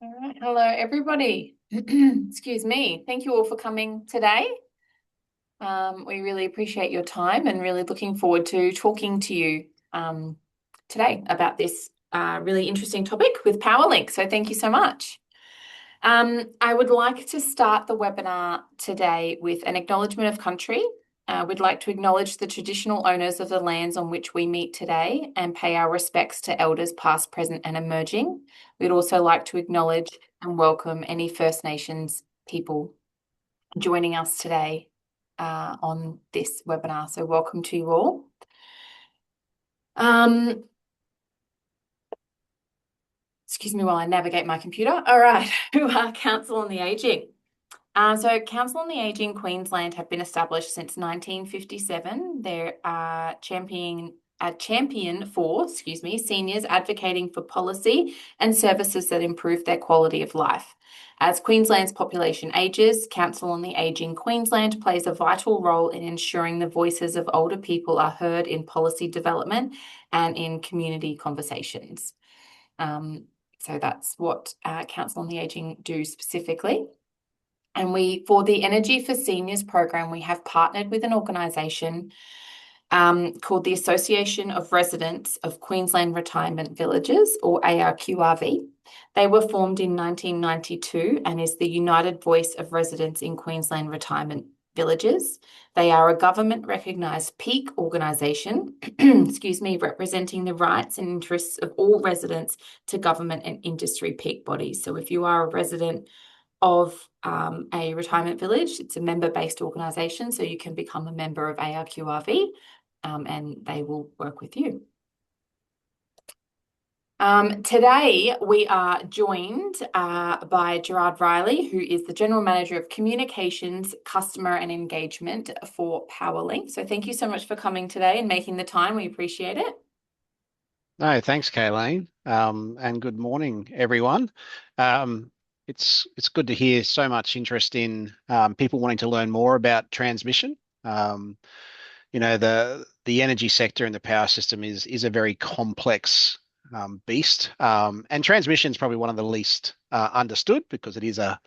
All right. Hello, everybody. Excuse me. Thank you all for coming today. We really appreciate your time and really looking forward to talking to you today about this really interesting topic with Powerlink. So thank you so much. I would like to start the webinar today with an acknowledgement of country. We'd like to acknowledge the traditional owners of the lands on which we meet today and pay our respects to elders past, present, and emerging. We'd also like to acknowledge and welcome any First Nations people joining us today on this webinar. So welcome to you all. Excuse me while I navigate my computer. All right, who are Council on the Aging? So Council on the Aging Queensland have been established since 1957. They're a champion for, seniors advocating for policy and services that improve their quality of life. As Queensland's population ages, Council on the Aging Queensland plays a vital role in ensuring the voices of older people are heard in policy development and in community conversations. So that's what Council on the Aging do specifically. And for the Energy for Seniors program, we have partnered with an organisation called the Association of Residents of Queensland Retirement Villages, or ARQRV. They were formed in 1992 and is the united voice of residents in Queensland retirement villages. They are a government recognised peak organisation, representing the rights and interests of all residents to government and industry peak bodies. So if you are a resident of a retirement village, it's a member-based organisation, so you can become a member of ARQRV and they will work with you. Today, we are joined by Gerard Riley, who is the General Manager of Communications, Customer and Engagement for Powerlink. So thank you so much for coming today and making the time. We appreciate it. No, thanks, Kayleen, and good morning, everyone. It's good to hear so much interest in people wanting to learn more about transmission. The energy sector and the power system is a very complex beast, and transmission is probably one of the least understood because it is a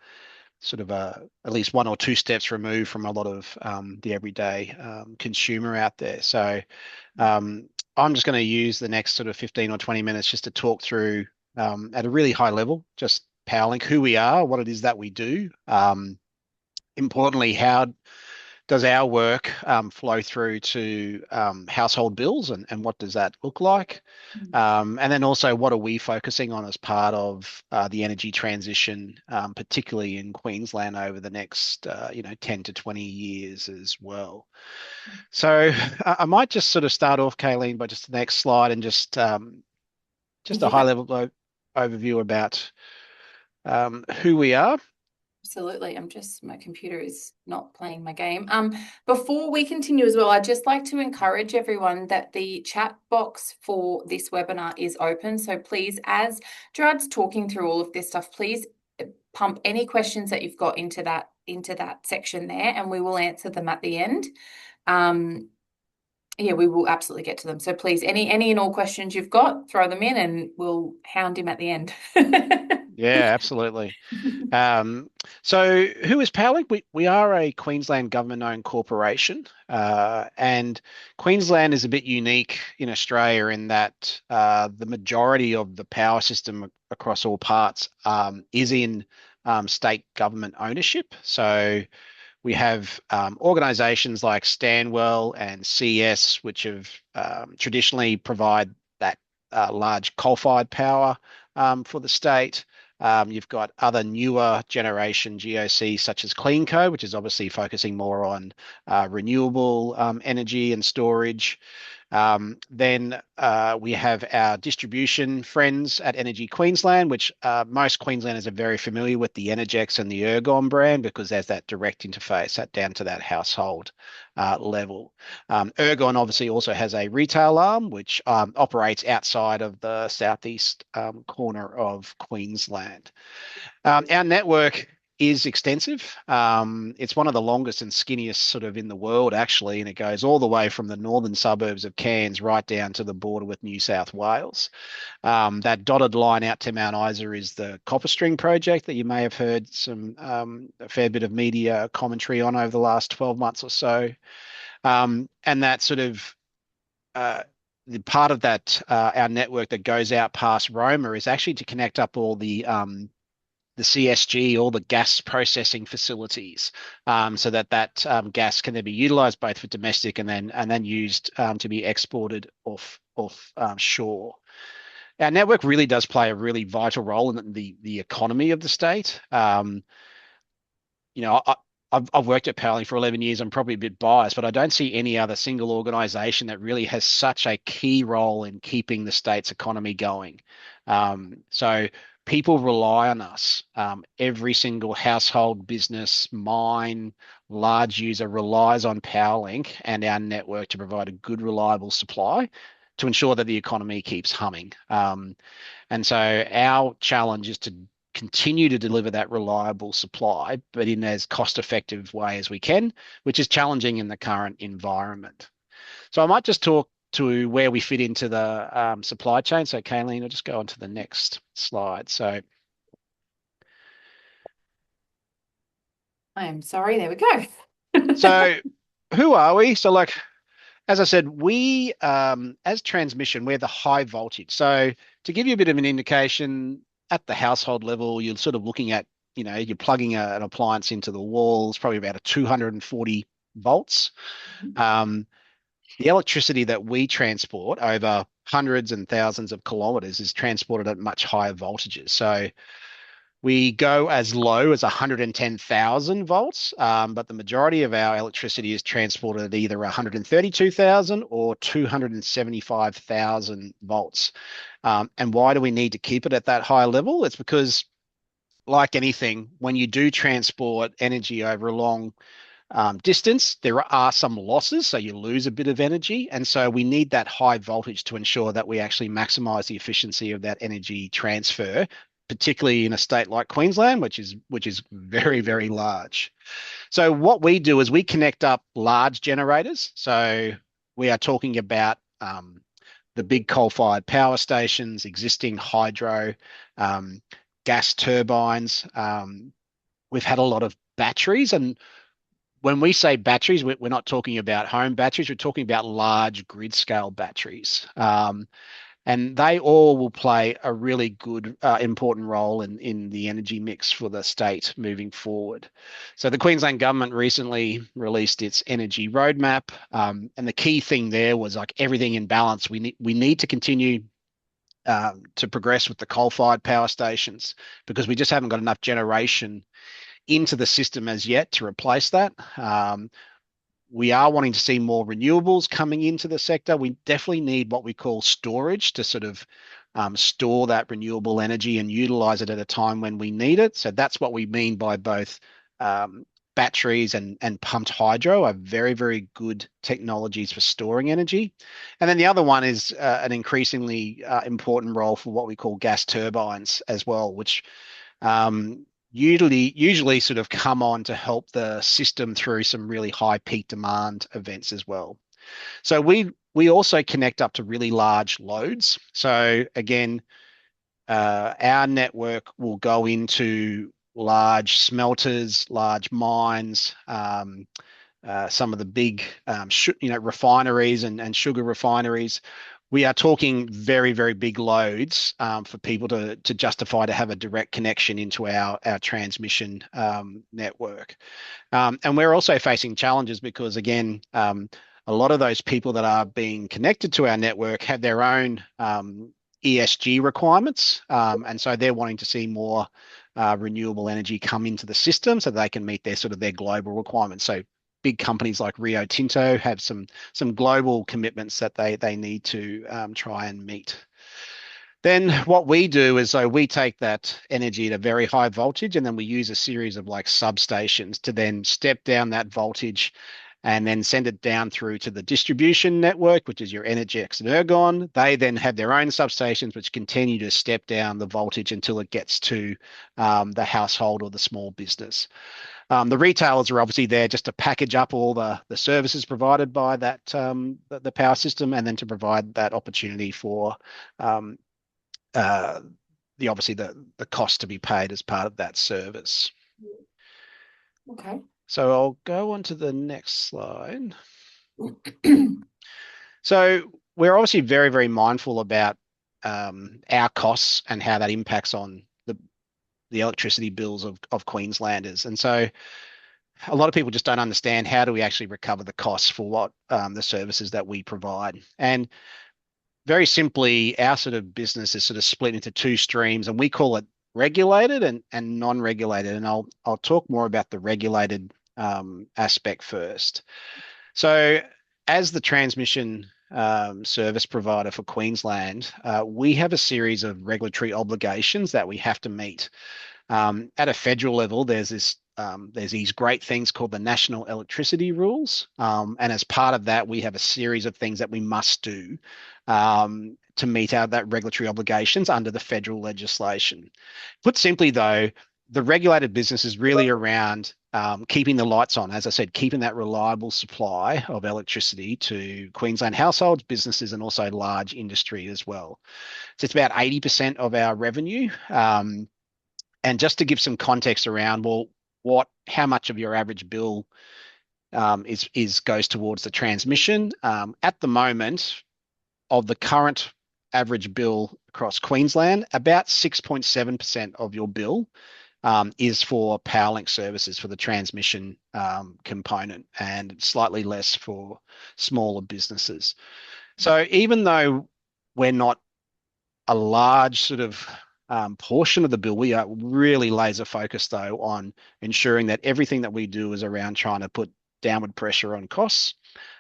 sort of at least one or two steps removed from a lot of the everyday consumer out there. So I'm just going to use the next sort of 15 or 20 minutes just to talk through at a really high level, just Powerlink, who we are, what it is that we do. Importantly, how does our work flow through to household bills and what does that look like? And then also, what are we focusing on as part of the energy transition, particularly in Queensland over the next 10 to 20 years as well. So I might just sort of start off, Kayleen, by just the next slide and just a high level overview about who we are. Absolutely. My computer is not playing my game. Before we continue as well, I'd just like to encourage everyone that the chat box for this webinar is open. So please, as Gerard's talking through all of this stuff, please pump any questions that you've got into that section there, and we will answer them at the end. Yeah, we will absolutely get to them. So please, any and all questions you've got, throw them in and we'll hound him at the end. Yeah, absolutely. So who is Powerlink? We are a Queensland government-owned corporation, and Queensland is a bit unique in Australia in that the majority of the power system across all parts is in state government ownership. So we have organisations like Stanwell and CS, which have traditionally provide that large coal-fired power for the state. You've got other newer generation GOCs such as CleanCo, which is obviously focusing more on renewable energy and storage. Then we have our distribution friends at Energy Queensland, which most Queenslanders are very familiar with, the Energex and the Ergon brand, because there's that direct interface down to that household level. Ergon obviously also has a retail arm, which operates outside of the southeast corner of Queensland. Our network is extensive. It's one of the longest and skinniest sort of in the world, actually, and it goes all the way from the northern suburbs of Cairns right down to the border with New South Wales. That dotted line out to Mount Isa is the Copper String project that you may have heard a fair bit of media commentary on over the last 12 months or so. And that sort of the part of that our network that goes out past Roma is actually to connect up all the CSG, all the gas processing facilities, so that gas can then be utilized both for domestic and then used to be exported off shore. Our network really does play a really vital role in the economy of the state. You know, I've worked at Powerlink for 11 years. I'm probably a bit biased, but I don't see any other single organization that really has such a key role in keeping the state's economy going. So people rely on us. Every single household, business, mine, large user relies on Powerlink and our network to provide a good, reliable supply to ensure that the economy keeps humming. And so our challenge is to continue to deliver that reliable supply, but in as cost-effective way as we can, which is challenging in the current environment. So I might just talk to where we fit into the supply chain. So Kayleen, I'll just go on to the next slide. So I am sorry. There we go. so who are we? So like, as I said, we, as transmission, we're the high voltage. So to give you a bit of an indication, at the household level, you're sort of looking at, you're plugging an appliance into the wall. It's probably about a 240 volts. The electricity that we transport over hundreds and thousands of kilometers is transported at much higher voltages. So we go as low as 110,000 volts, but the majority of our electricity is transported at either 132,000 or 275,000 volts. And why do we need to keep it at that high level? It's because, like anything, when you do transport energy over a long distance, there are some losses, so you lose a bit of energy. And so we need that high voltage to ensure that we actually maximize the efficiency of that energy transfer, particularly in a state like Queensland, which is very, very large. So what we do is we connect up large generators. So we are talking about the big coal-fired power stations, existing hydro, gas turbines. We've had a lot of batteries, and when we say batteries, we're not talking about home batteries. We're talking about large grid-scale batteries. And they all will play a really good, important role in the energy mix for the state moving forward. So the Queensland government recently released its energy roadmap, and the key thing there was like everything in balance. We need to continue to progress with the coal-fired power stations because we just haven't got enough generation into the system as yet to replace that. We are wanting to see more renewables coming into the sector. We definitely need what we call storage to sort of store that renewable energy and utilize it at a time when we need it. So that's what we mean by both batteries and pumped hydro are very, very good technologies for storing energy. And then the other one is an increasingly important role for what we call gas turbines as well, which usually sort of come on to help the system through some really high peak demand events as well. So we also connect up to really large loads. So again, our network will go into large smelters, large mines, some of the big refineries and sugar refineries. We are talking very, very big loads for people to justify to have a direct connection into our transmission network. And we're also facing challenges because, again, a lot of those people that are being connected to our network have their own ESG requirements. And so they're wanting to see more renewable energy come into the system so they can meet their global requirements. So big companies like Rio Tinto have some global commitments that they need to try and meet. Then what we do is we take that energy at a very high voltage and then we use a series of like substations to then step down that voltage and then send it down through to the distribution network, which is your Energex and Ergon. They then have their own substations, which continue to step down the voltage until it gets to the household or the small business. The retailers are obviously there just to package up all the services provided by that the power system, and then to provide that opportunity for um, uh, obviously the cost to be paid as part of that service. Okay. So I'll go on to the next slide. So we're obviously very, very mindful about our costs and how that impacts on the electricity bills of Queenslanders. And so a lot of people just don't understand, how do we actually recover the costs for what the services that we provide. And very simply, our sort of business is sort of split into two streams, and we call it regulated and non-regulated. And I'll talk more about the regulated aspect first. So, as the transmission service provider for Queensland, we have a series of regulatory obligations that we have to meet. At a federal level, there's these great things called the National Electricity Rules, and as part of that, we have a series of things that we must do to meet that regulatory obligations under the federal legislation. Put simply, though, the regulated business is really around keeping the lights on, as I said, keeping that reliable supply of electricity to Queensland households, businesses, and also large industry as well. So it's about 80% of our revenue. And just to give some context around, well, how much of your average bill is goes towards the transmission? At the moment, of the current average bill across Queensland, about 6.7% of your bill is for Powerlink services for the transmission component, and slightly less for smaller businesses. So even though we're not a large sort of portion of the bill, we are really laser focused, though, on ensuring that everything that we do is around trying to put downward pressure on costs.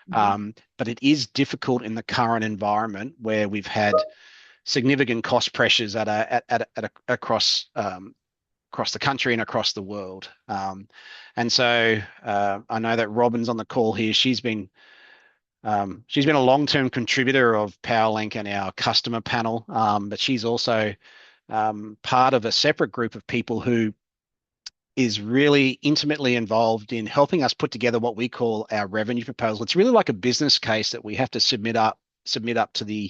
But it is difficult in the current environment where we've had significant cost pressures across the country and across the world. And so I know that Robin's on the call here. She's been a long-term contributor of Powerlink and our customer panel, but she's also part of a separate group of people who is really intimately involved in helping us put together what we call our revenue proposal. It's really like a business case that we have to submit up to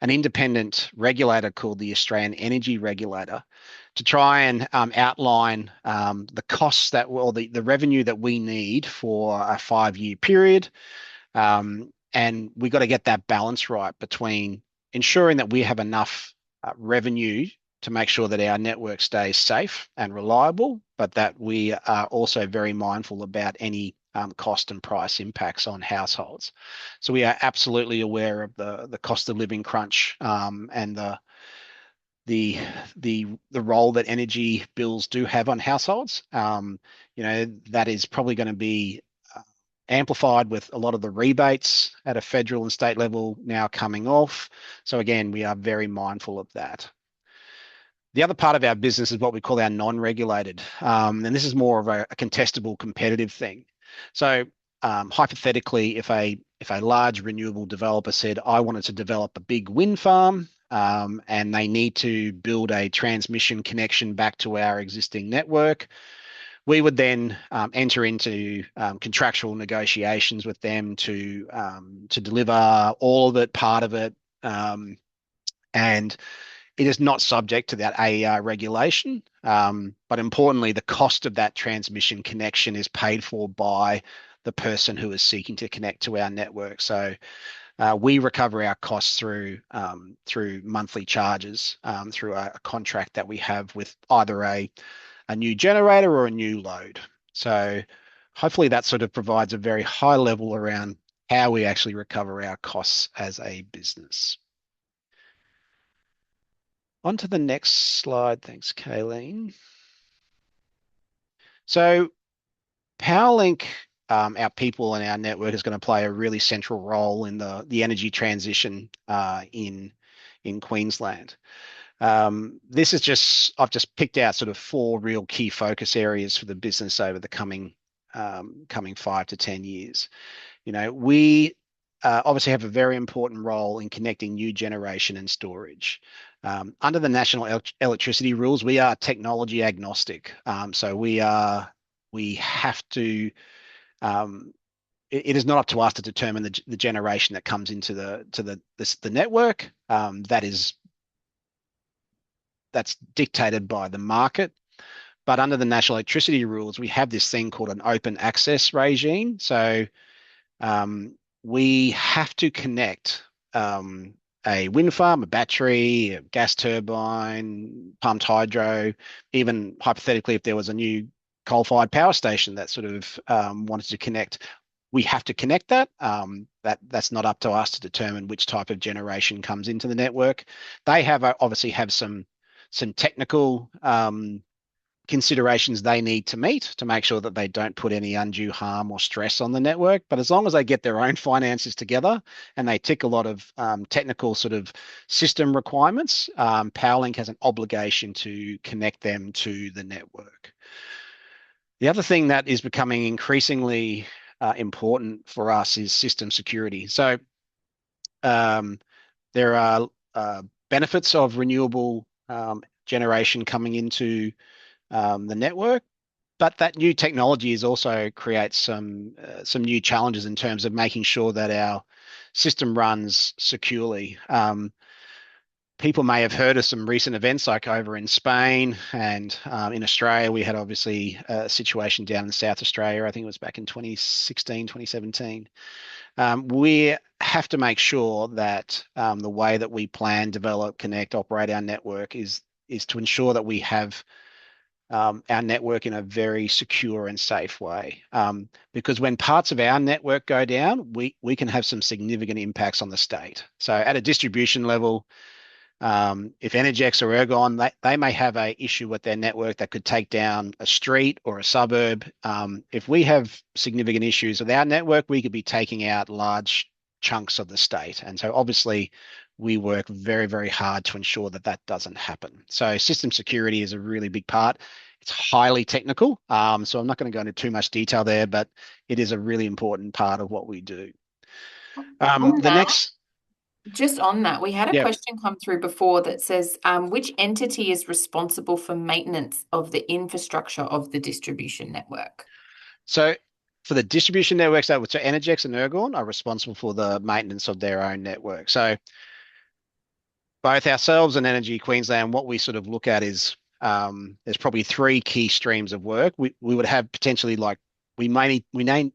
an independent regulator called the Australian Energy Regulator, to try and outline the costs the revenue that we need for a 5-year period. And we got to get that balance right between ensuring that we have enough revenue to make sure that our network stays safe and reliable, but that we are also very mindful about any cost and price impacts on households. So we are absolutely aware of the cost of living crunch, and the role that energy bills do have on households. That is probably going to be amplified with a lot of the rebates at a federal and state level now coming off. So again, we are very mindful of that. The other part of our business is what we call our non-regulated, and this is more of a contestable competitive thing. So hypothetically, if a large renewable developer said, I wanted to develop a big wind farm, and they need to build a transmission connection back to our existing network, we would then enter into contractual negotiations with them to deliver all of it, part of it, and it is not subject to that AER regulation. But importantly, the cost of that transmission connection is paid for by the person who is seeking to connect to our network. So we recover our costs through monthly charges, through a contract that we have with either a new generator or a new load. So hopefully that sort of provides a very high level around how we actually recover our costs as a business. On to the next slide. Thanks, Kayleen. So Powerlink, our people and our network, is going to play a really central role in the energy transition in Queensland. I've just picked out sort of 4 real key focus areas for the business over the coming coming 5 to 10 years. We obviously have a very important role in connecting new generation and storage. Under the national electricity rules, we are technology agnostic. So we have to. It is not up to us to determine the generation that comes into the network. That's dictated by the market. But under the national electricity rules, we have this thing called an open access regime. So we have to connect a wind farm, a battery, a gas turbine, pumped hydro, even hypothetically, if there was a new coal-fired power station that sort of wanted to connect, we have to connect that. That's not up to us to determine which type of generation comes into the network. They obviously have some technical considerations they need to meet to make sure that they don't put any undue harm or stress on the network. But as long as they get their own finances together and they tick a lot of technical sort of system requirements, Powerlink has an obligation to connect them to the network. The other thing that is becoming increasingly important for us is system security. So there are benefits of renewable generation coming into the network, but that new technology is also creates some new challenges in terms of making sure that our system runs securely. People may have heard of some recent events like over in Spain and in Australia. We had obviously a situation down in South Australia. I think it was back in 2016, 2017. We have to make sure that the way that we plan, develop, connect, operate our network is to ensure that we have our network in a very secure and safe way. Because when parts of our network go down, we can have some significant impacts on the state. So at a distribution level, if Energex or Ergon, they may have an issue with their network that could take down a street or a suburb. If we have significant issues with our network, we could be taking out large chunks of the state. And so obviously we work very, very hard to ensure that that doesn't happen. So system security is a really big part. It's highly technical. So I'm not going to go into too much detail there, but it is a really important part of what we do. On The that, next, just on that, we had a yeah. question come through before that says, which entity is responsible for maintenance of the infrastructure of the distribution network? So for the distribution networks, so Energex and Ergon are responsible for the maintenance of their own network. So both ourselves and Energy Queensland, what we sort of look at is there's probably three key streams of work. We would have potentially like we may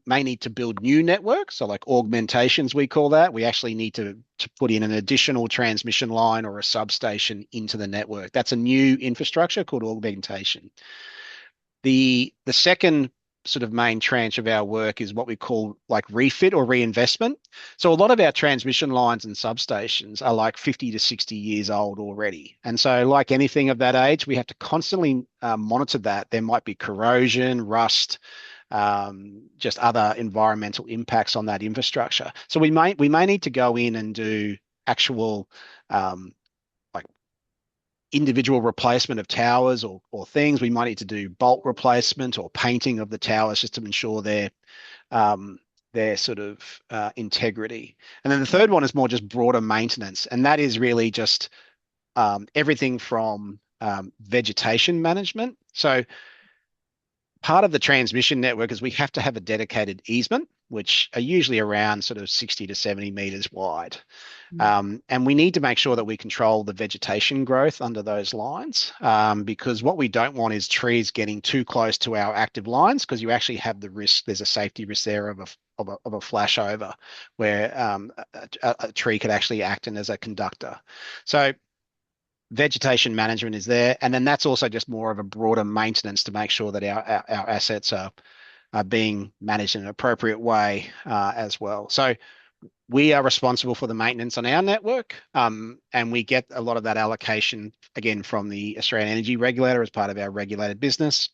need to build new networks, so like augmentations we call that. We actually need to put in an additional transmission line or a substation into the network. That's a new infrastructure called augmentation. The second sort of main tranche of our work is what we call like refit or reinvestment. So a lot of our transmission lines and substations are like 50 to 60 years old already. And so like anything of that age, we have to constantly monitor that. There might be corrosion, rust, just other environmental impacts on that infrastructure. So we may need to go in and do actual like individual replacement of towers or things. We might need to do bolt replacement or painting of the towers just to ensure their sort of integrity. And then the third one is more just broader maintenance, and that is really just everything from vegetation management. So part of the transmission network is we have to have a dedicated easement, which are usually around sort of 60 to 70 meters wide. And we need to make sure that we control the vegetation growth under those lines, because what we don't want is trees getting too close to our active lines, because you actually have the risk, there's a safety risk there of a flashover where a tree could actually act as a conductor. So vegetation management is there. And then that's also just more of a broader maintenance to make sure that our assets are being managed in an appropriate way as well. So we are responsible for the maintenance on our network, and we get a lot of that allocation again from the Australian Energy Regulator as part of our regulated business.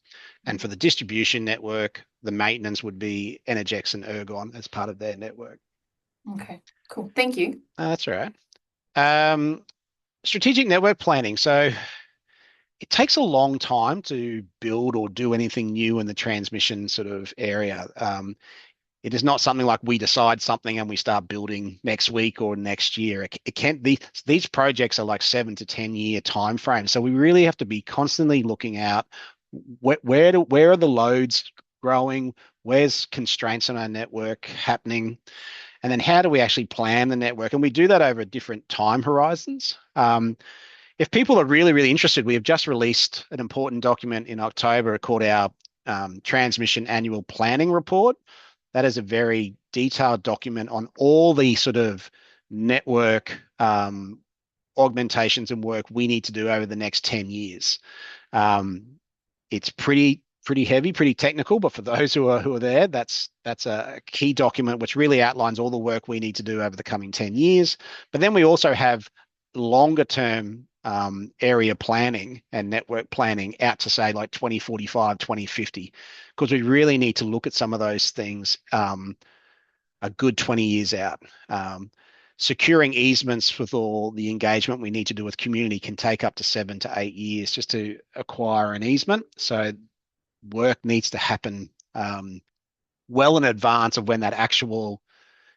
And for the distribution network, the maintenance would be Energex and Ergon as part of their network. Okay, cool. Thank you. That's all right. Strategic network planning. So it takes a long time to build or do anything new in the transmission sort of area. It is not something like we decide something and we start building next week or next year. It can't be, these projects are like 7 to 10 year time frames. So we really have to be constantly looking out where are the loads growing? Where's constraints on our network happening? And then how do we actually plan the network? And we do that over different time horizons. If people are really, really interested, we have just released an important document in October called our Transmission Annual Planning Report. That is a very detailed document on all the sort of network augmentations and work we need to do over the next 10 years. It's pretty heavy, pretty technical, but for those who are there, that's a key document which really outlines all the work we need to do over the coming 10 years. But then we also have longer term area planning and network planning out to say like 2045, 2050, because we really need to look at some of those things a good 20 years out. Securing easements with all the engagement we need to do with community can take up to 7 to 8 years just to acquire an easement. So work needs to happen well in advance of when that actual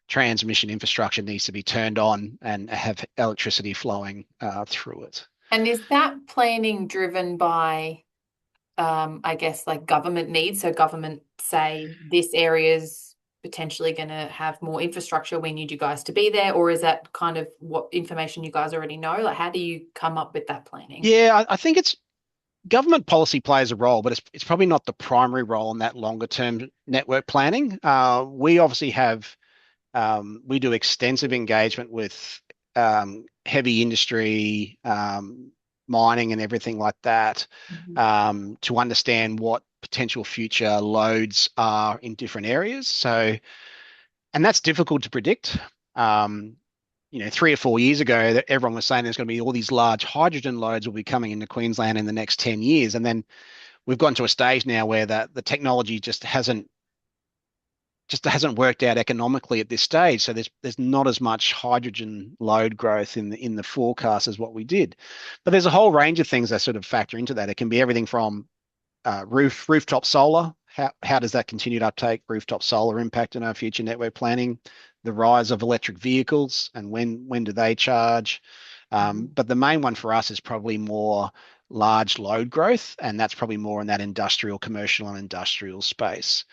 transmission infrastructure needs to be turned on and have electricity flowing through it. And is that planning driven by, I guess, like government needs? So government say this area's potentially going to have more infrastructure. We need you guys to be there, or is that kind of what information you guys already know? Like, how do you come up with that planning? Yeah, I think it's government policy plays a role, but it's probably not the primary role in that longer term network planning. We obviously have we do extensive engagement with heavy industry, mining, and everything like that to understand what potential future loads are in different areas. So, and that's difficult to predict. 3 or 4 years ago, that everyone was saying there's going to be all these large hydrogen loads will be coming into Queensland in the next 10 years. And then we've gotten to a stage now where the technology just hasn't worked out economically at this stage. So there's not as much hydrogen load growth in the forecast as what we did. But there's a whole range of things that sort of factor into that. It can be everything from rooftop solar. How does that continued uptake, rooftop solar, impact on our future network planning? The rise of electric vehicles and when do they charge? But the main one for us is probably more large load growth, and that's probably more in that industrial, commercial, and industrial space.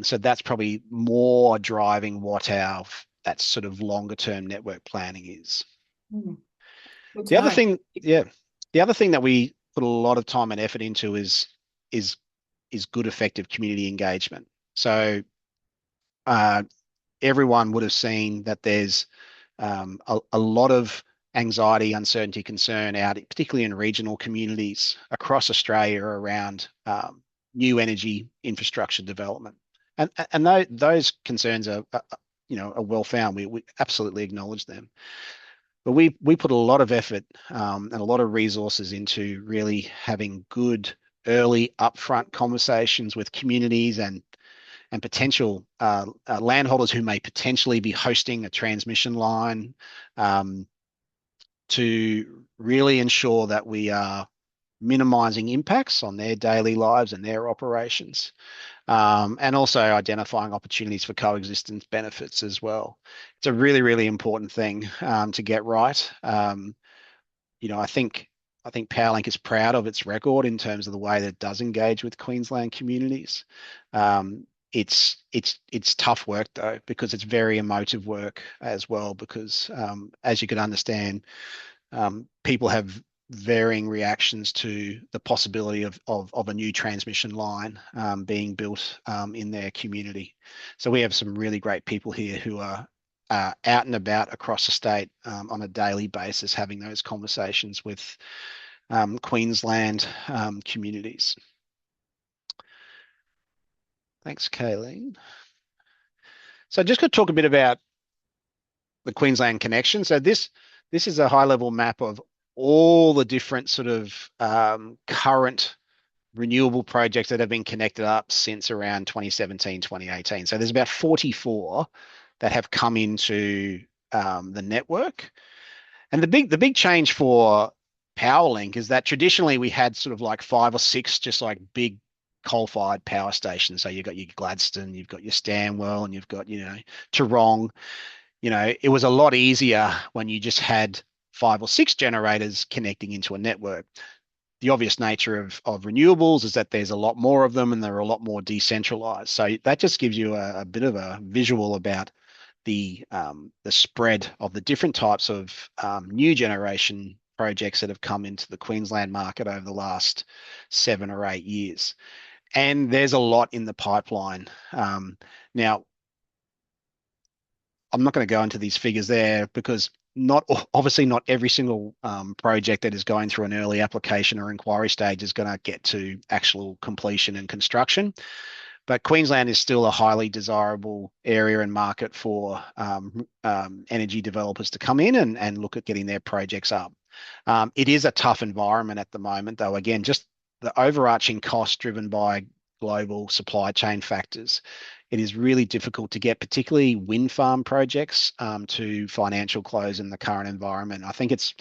So that's probably more driving what that sort of longer term network planning is. Good to The other know. thing, yeah, the other thing that we put a lot of time and effort into is good, effective community engagement. So everyone would have seen that there's a lot of anxiety, uncertainty, concern out, particularly in regional communities across Australia around new energy infrastructure development. And those concerns are well found. We absolutely acknowledge them. But we put a lot of effort and a lot of resources into really having good early upfront conversations with communities and potential landholders who may potentially be hosting a transmission line to really ensure that we are minimizing impacts on their daily lives and their operations, and also identifying opportunities for coexistence benefits as well. It's a really, really important thing to get right. I think Powerlink is proud of its record in terms of the way that it does engage with Queensland communities. It's tough work though, because it's very emotive work as well, because as you can understand, people have varying reactions to the possibility of a new transmission line being built in their community. So we have some really great people here who are out and about across the state on a daily basis, having those conversations with Queensland communities. Thanks, Kayleen. So just going to talk a bit about the Queensland connection. So this is a high-level map of all the different sort of current renewable projects that have been connected up since around 2017, 2018. So there's about 44 that have come into the network. And the big change for Powerlink is that traditionally we had sort of like 5 or 6 just like big coal-fired power stations. So you've got your Gladstone, you've got your Stanwell, and you've got, Toorong. It was a lot easier when you just had 5 or 6 generators connecting into a network. The obvious nature of renewables is that there's a lot more of them and they're a lot more decentralized. So that just gives you a bit of a visual about the spread of the different types of new generation projects that have come into the Queensland market over the last 7 or 8 years. And there's a lot in the pipeline. Now, I'm not going to go into these figures there because not obviously not every single project that is going through an early application or inquiry stage is going to get to actual completion and construction. But Queensland is still a highly desirable area and market for energy developers to come in and look at getting their projects up. It is a tough environment at the moment, though. Again, just the overarching cost driven by global supply chain factors. It is really difficult to get, particularly wind farm projects, to financial close in the current environment. I think it's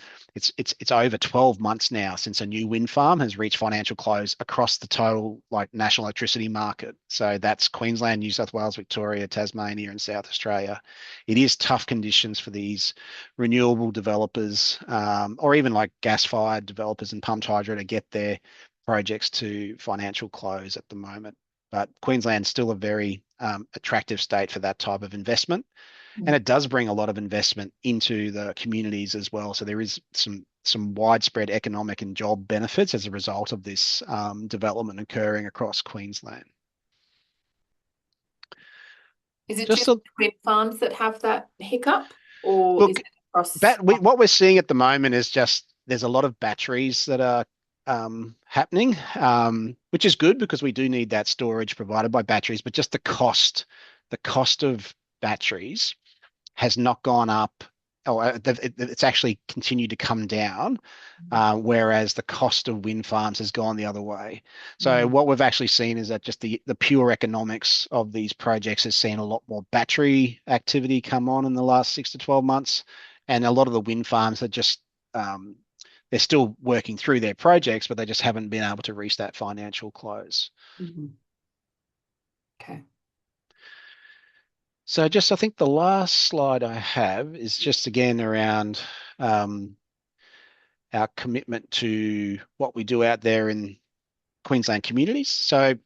over 12 months now since a new wind farm has reached financial close across the total like national electricity market. So that's Queensland, New South Wales, Victoria, Tasmania, and South Australia. It is tough conditions for these renewable developers, or even like gas-fired developers and pumped hydro to get their projects to financial close at the moment. But Queensland's still a very attractive state for that type of investment. And it does bring a lot of investment into the communities as well. So there is some widespread economic and job benefits as a result of this development occurring across Queensland. Is it Just just a wind farms that have that hiccup, or is look, it across? what we're seeing at the moment is just there's a lot of batteries that are happening, which is good because we do need that storage provided by batteries, but just the cost of batteries has not gone up, or it's actually continued to come down, whereas the cost of wind farms has gone the other way. So Mm, what we've actually seen is that just the pure economics of these projects has seen a lot more battery activity come on in the last 6 to 12 months, and a lot of the wind farms are just they're still working through their projects, but they just haven't been able to reach that financial close. mhm. Okay. So just I think the last slide I have is just again around um, our commitment to what we do out there in Queensland communities. So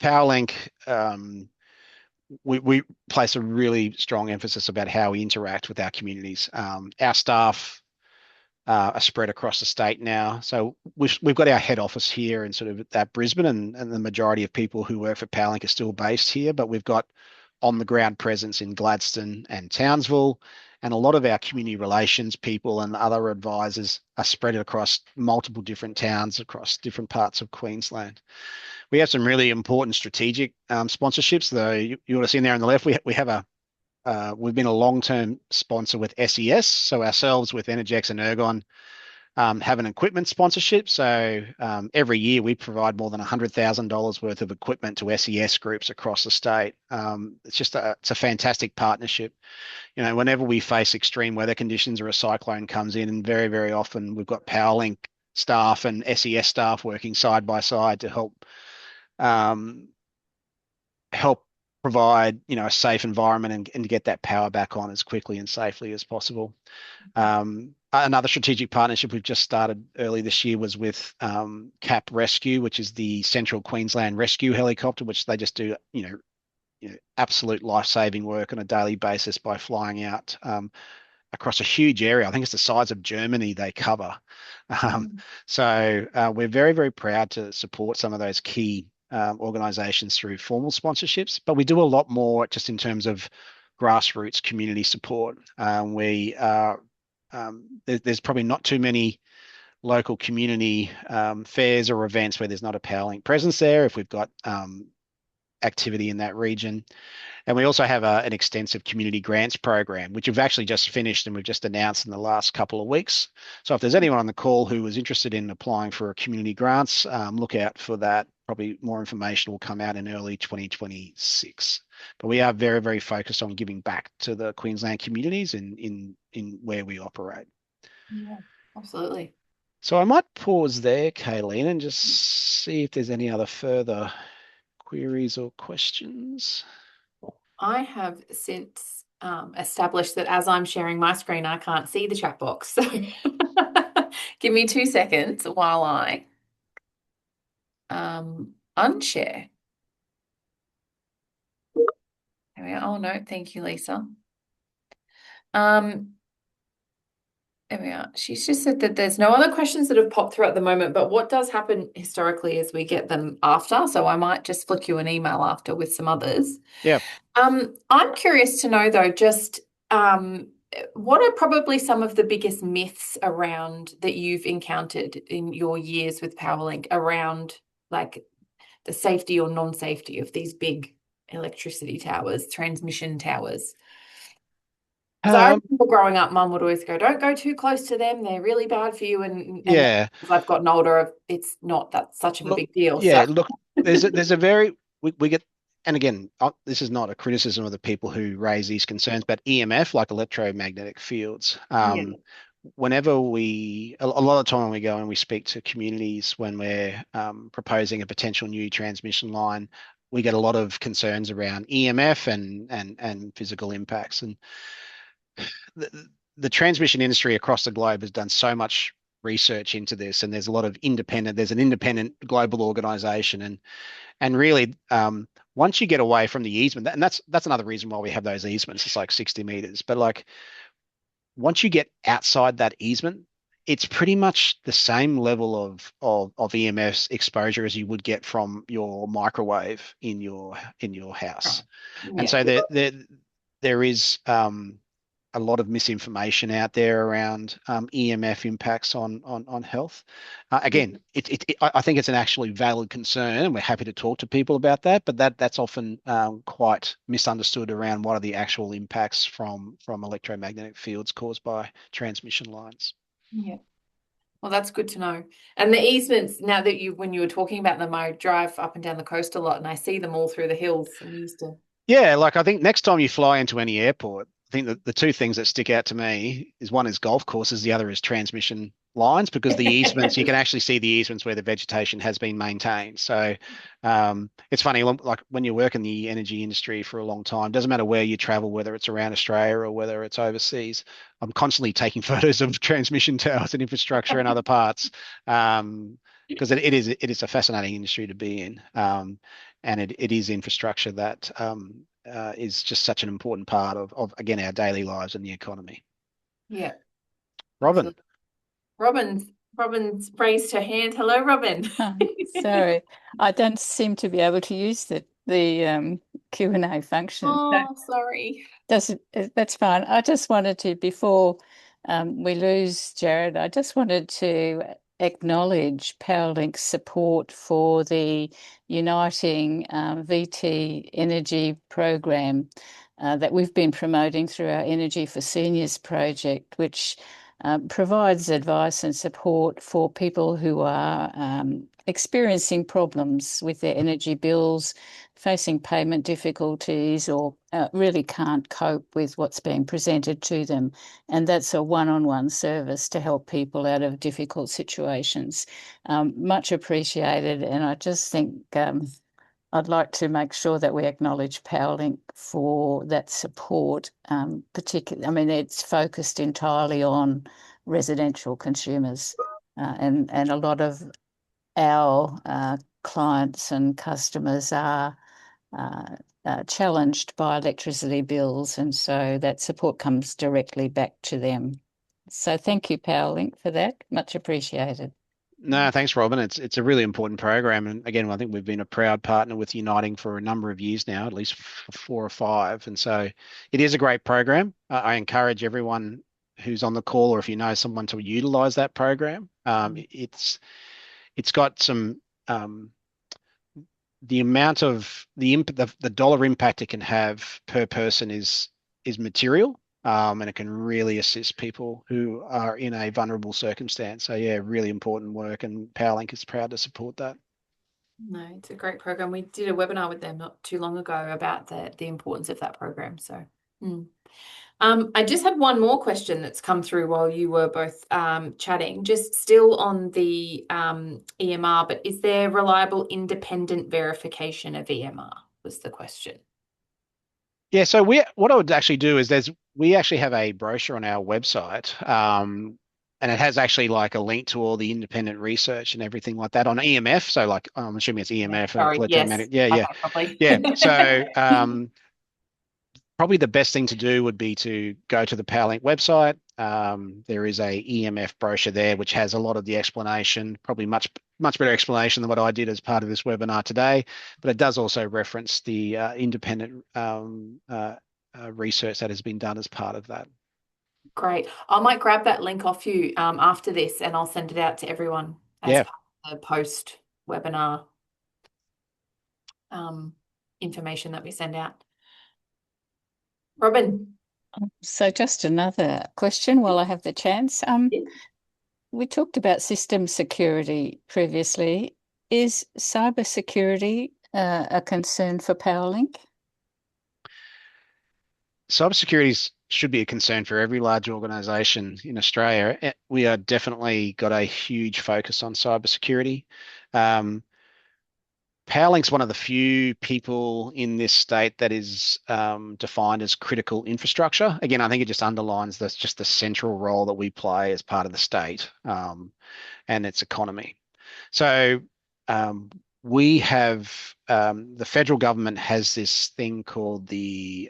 Powerlink, we place a really strong emphasis about how we interact with our communities. Our staff are spread across the state now. So we've got our head office here in sort of at Brisbane, and the majority of people who work for Powerlink are still based here, but we've got on the ground presence in Gladstone and Townsville. And a lot of our community relations people and other advisors are spread across multiple different towns across different parts of Queensland. We have some really important strategic sponsorships, though. You would have seen there on the left, we have we've been a long-term sponsor with SES, so ourselves with Energex and Ergon have an equipment sponsorship. So every year we provide more than $100,000 worth of equipment to SES groups across the state. It's a fantastic partnership. Whenever we face extreme weather conditions or a cyclone comes in, and very, very often we've got Powerlink staff and SES staff working side by side to um, help provide a safe environment and to get that power back on as quickly and safely as possible. Another strategic partnership we've just started early this year was with CAP Rescue, which is the Central Queensland Rescue Helicopter, which they just do absolute life-saving work on a daily basis by flying out across a huge area. I think it's the size of Germany they cover. So we're very, very proud to support some of those key organizations through formal sponsorships, but we do a lot more just in terms of grassroots community support. There's probably not too many local community fairs or events where there's not a Powerlink presence there if we've got activity in that region. And we also have an extensive community grants program, which we've actually just finished and we've just announced in the last couple of weeks. So if there's anyone on the call who is interested in applying for community grants, look out for that. Probably more information will come out in early 2026. But we are very, very focused on giving back to the Queensland communities in where we operate. Yeah, absolutely. So I might pause there, Kayleen, and just see if there's any other further queries or questions. I have since established that as I'm sharing my screen, I can't see the chat box. So give me 2 seconds while I unshare. There we are. Oh no, thank you, Lisa. Um, there we are. She's just said that there's no other questions that have popped through at the moment, but what does happen historically is we get them after. So I might just flick you an email after with some others. Yeah. I'm curious to know though, just um, what are probably some of the biggest myths around that you've encountered in your years with Powerlink around like the safety or non-safety of these big electricity towers, transmission towers? Because I Um, remember growing up, mum would always go, "Don't go too close to them; they're really bad for you." And yeah. as I've gotten older, it's not that such of a Look, big deal. So yeah, look, there's a very we get, and again, this is not a criticism of the people who raise these concerns, but EMF, like electromagnetic fields, yeah, whenever a lot of the time when we go and we speak to communities when we're proposing a potential new transmission line, we get a lot of concerns around EMF and physical impacts. And the transmission industry across the globe has done so much research into this, and there's an independent global organization, and really, once you get away from the easement, and that's another reason why we have those easements. It's like 60 meters, but like once you get outside that easement, it's pretty much the same level of EMS exposure as you would get from your microwave in your house. And yeah, so there is a lot of misinformation out there around EMF impacts on health. Again, I think it's an actually valid concern, and we're happy to talk to people about that. But that's often quite misunderstood around what are the actual impacts from electromagnetic fields caused by transmission lines. yeah. Well, that's good to know. And the easements, now that when you were talking about them, I drive up and down the coast a lot and I see them all through the hills. I'm used to. Yeah, like I think next time you fly into any airport, I think that the two things that stick out to me is one is golf courses, the other is transmission lines, because the easements, you can actually see the easements where the vegetation has been maintained. So it's funny, like when you work in the energy industry for a long time, doesn't matter where you travel, whether it's around Australia or whether it's overseas, I'm constantly taking photos of transmission towers and infrastructure in other parts. Because it is a fascinating industry to be in. And it is infrastructure that is just such an important part of again our daily lives and the economy. Yeah, Robin, absolutely. Robin's raised her hand. Hello, Robin. Sorry, I don't seem to be able to use the Q&A function. Oh, sorry. That's fine. I just wanted to, before we lose Jared, I just wanted to acknowledge Powerlink's support for the Uniting VT Energy program that we've been promoting through our Energy for Seniors project, which provides advice and support for people who are experiencing problems with their energy bills, facing payment difficulties, or really can't cope with what's being presented to them. And that's a one-on-one service to help people out of difficult situations. Much appreciated. And I just think I'd like to make sure that we acknowledge Powerlink for that support. Particularly, I mean, it's focused entirely on residential consumers, and a lot of our clients and customers are challenged by electricity bills, and so that support comes directly back to them. So thank you, Powerlink, for that. Much appreciated. no, thanks, Robin. It's a really important program, and again, I think we've been a proud partner with Uniting for a number of years now, at least four or five, and so it is a great program. I encourage everyone who's on the call, or if you know someone, to utilize that program. It's got some the amount of the dollar impact it can have per person is material, and it can really assist people who are in a vulnerable circumstance. So yeah, really important work, and Powerlink is proud to support that. No, it's a great program. We did a webinar with them not too long ago about the importance of that program. So, mm. I just had one more question that's come through while you were both chatting, just still on the EMR, but is there reliable independent verification of EMR was the question. Yeah, so what I would actually do is we actually have a brochure on our website, and it has actually like a link to all the independent research and everything like that on EMF. So like I'm assuming it's Yeah, EMF, sorry, yes. electromagnetic. Yeah, yeah, Okay, probably. yeah. So probably the best thing to do would be to go to the Powerlink website. There is a EMF brochure there, which has a lot of the explanation, probably much better explanation than what I did as part of this webinar today. But it does also reference the independent research that has been done as part of that. Great. I might grab that link off you after this and I'll send it out to everyone as Yeah. part of the post webinar information that we send out. Robin. So just another question while I have the chance. Yeah. We talked about system security previously. Is cyber security a concern for Powerlink? Cybersecurity should be a concern for every large organization in Australia. We are definitely got a huge focus on cybersecurity. Um, Powerlink's one of the few people in this state that is defined as critical infrastructure. Again, I think it just underlines just the central role that we play as part of the state and its economy. So um, we have the federal government has this thing called the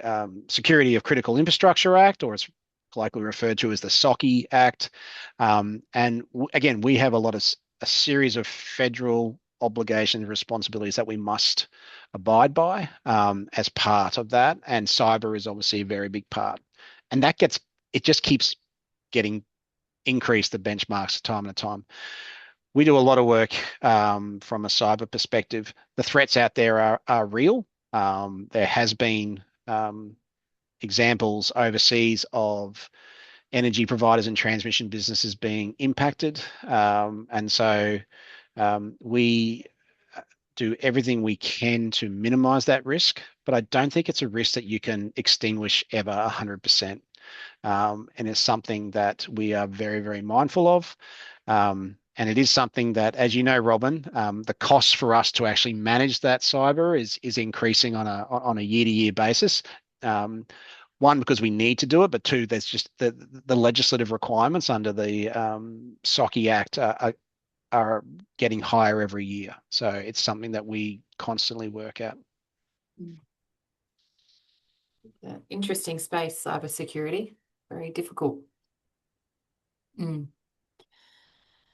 Security of Critical Infrastructure Act, or it's colloquially referred to as the SOCI Act. And again, we have a series of federal obligations and responsibilities that we must abide by as part of that. And cyber is obviously a very big part. And it just keeps getting increased the benchmarks time and time. We do a lot of work from a cyber perspective. The threats out there are real. There has been examples overseas of energy providers and transmission businesses being impacted. And so we do everything we can to minimize that risk, but I don't think it's a risk that you can extinguish ever 100%. And it's something that we are very, very mindful of. And it is something that, as you know, Robin, the cost for us to actually manage that cyber is increasing on a year-to-year basis. One, because we need to do it, but two, there's just the legislative requirements under the SOCI Act are getting higher every year. So it's something that we constantly work at. Interesting space, cybersecurity. Very difficult.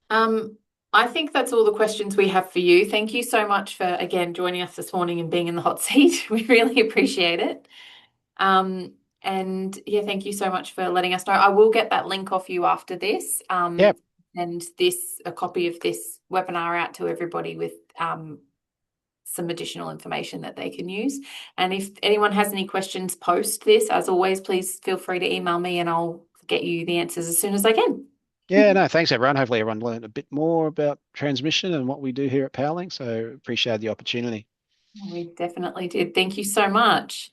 I think that's all the questions we have for you. Thank you so much for, again, joining us this morning and being in the hot seat. We really appreciate it. And yeah, thank you so much for letting us know. I will get that link off you after this. Yep. And a copy of this webinar out to everybody with some additional information that they can use. And if anyone has any questions post this, as always, please feel free to email me and I'll get you the answers as soon as I can. Yeah, no, thanks everyone. Hopefully everyone learned a bit more about transmission and what we do here at Powerlink. So appreciate the opportunity. We definitely did. Thank you so much.